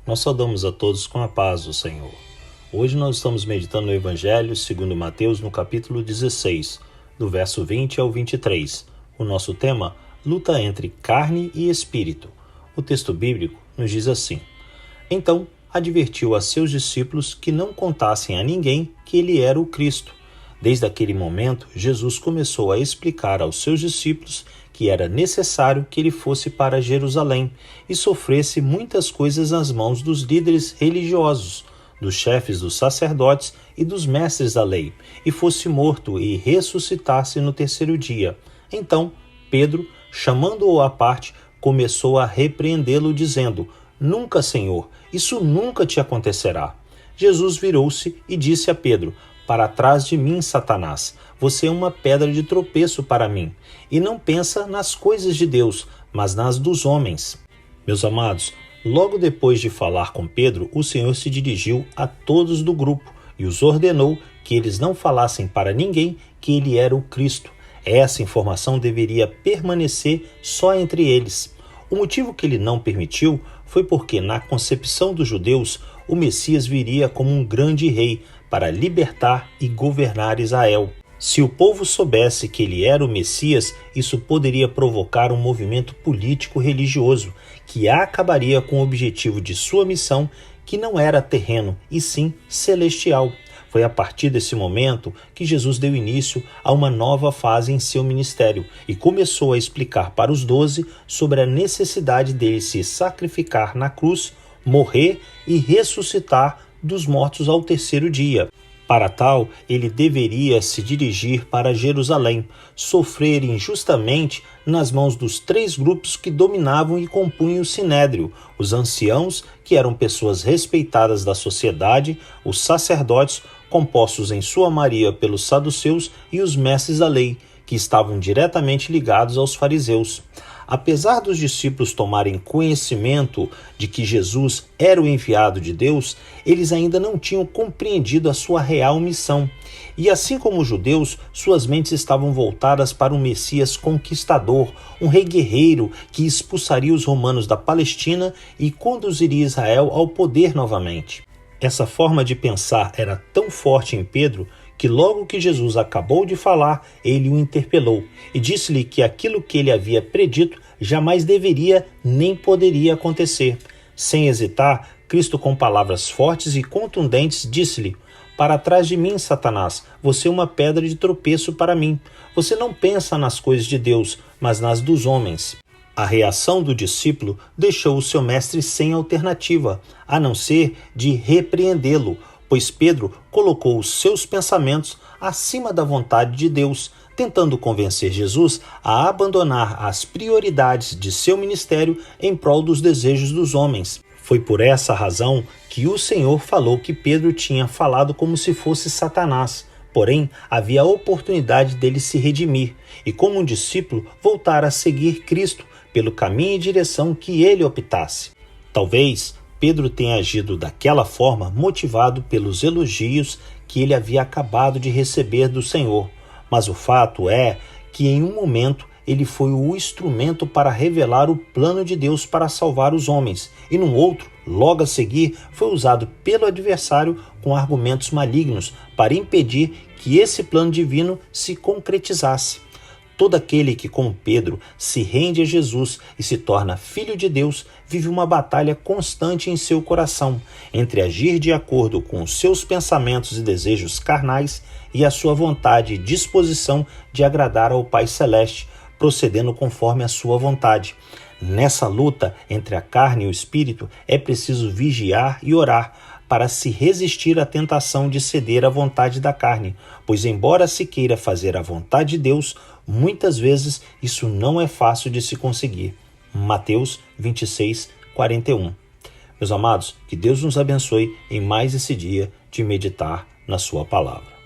Nós saudamos a todos com a paz do Senhor. Hoje nós estamos meditando no Evangelho segundo Mateus, no capítulo 16, do verso 20 ao 23. O nosso tema, luta entre carne e espírito. O texto bíblico nos diz assim: Então advertiu a seus discípulos que não contassem a ninguém que ele era o Cristo. Desde aquele momento, Jesus começou a explicar aos seus discípulos que era necessário que ele fosse para Jerusalém e sofresse muitas coisas nas mãos dos líderes religiosos, dos chefes dos sacerdotes e dos mestres da lei, e fosse morto e ressuscitasse no terceiro dia. Então, Pedro, chamando-o à parte, começou a repreendê-lo, dizendo: Nunca, Senhor, isso nunca te acontecerá. Jesus virou-se e disse a Pedro: Para trás de mim, Satanás, você é uma pedra de tropeço para mim, e não pensa nas coisas de Deus, mas nas dos homens. Meus amados, logo depois de falar com Pedro, o Senhor se dirigiu a todos do grupo e os ordenou que eles não falassem para ninguém que ele era o Cristo. Essa informação deveria permanecer só entre eles. O motivo que ele não permitiu foi porque, na concepção dos judeus, o Messias viria como um grande rei para libertar e governar Israel. Se o povo soubesse que ele era o Messias, isso poderia provocar um movimento político-religioso que acabaria com o objetivo de sua missão, que não era terreno, e sim celestial. Foi a partir desse momento que Jesus deu início a uma nova fase em seu ministério e começou a explicar para os 12 sobre a necessidade dele se sacrificar na cruz, morrer e ressuscitar dos mortos ao terceiro dia. Para tal, ele deveria se dirigir para Jerusalém, sofrer injustamente nas mãos dos 3 grupos que dominavam e compunham o Sinédrio: os anciãos, que eram pessoas respeitadas da sociedade, os sacerdotes, compostos em sua maioria pelos saduceus, e os mestres da lei, que estavam diretamente ligados aos fariseus. Apesar dos discípulos tomarem conhecimento de que Jesus era o enviado de Deus, eles ainda não tinham compreendido a sua real missão. E assim como os judeus, suas mentes estavam voltadas para um Messias conquistador, um rei guerreiro que expulsaria os romanos da Palestina e conduziria Israel ao poder novamente. Essa forma de pensar era tão forte em Pedro que logo que Jesus acabou de falar, ele o interpelou e disse-lhe que aquilo que ele havia predito jamais deveria nem poderia acontecer. Sem hesitar, Cristo, com palavras fortes e contundentes, disse-lhe: Para trás de mim, Satanás, você é uma pedra de tropeço para mim. Você não pensa nas coisas de Deus, mas nas dos homens. A reação do discípulo deixou o seu mestre sem alternativa, a não ser de repreendê-lo, pois Pedro colocou os seus pensamentos acima da vontade de Deus, tentando convencer Jesus a abandonar as prioridades de seu ministério em prol dos desejos dos homens. Foi por essa razão que o Senhor falou que Pedro tinha falado como se fosse Satanás. Porém, havia a oportunidade dele se redimir e, como um discípulo, voltar a seguir Cristo pelo caminho e direção que ele optasse. Talvez Pedro tenha agido daquela forma motivado pelos elogios que ele havia acabado de receber do Senhor, mas o fato é que em um momento ele foi o instrumento para revelar o plano de Deus para salvar os homens, e num outro, logo a seguir, foi usado pelo adversário com argumentos malignos para impedir que esse plano divino se concretizasse. Todo aquele que, como Pedro, se rende a Jesus e se torna filho de Deus, vive uma batalha constante em seu coração, entre agir de acordo com os seus pensamentos e desejos carnais e a sua vontade e disposição de agradar ao Pai Celeste, procedendo conforme a sua vontade. Nessa luta entre a carne e o espírito, é preciso vigiar e orar para se resistir à tentação de ceder à vontade da carne, pois embora se queira fazer a vontade de Deus, muitas vezes isso não é fácil de se conseguir. Mateus 26, 41. Meus amados, que Deus nos abençoe em mais esse dia de meditar na sua palavra.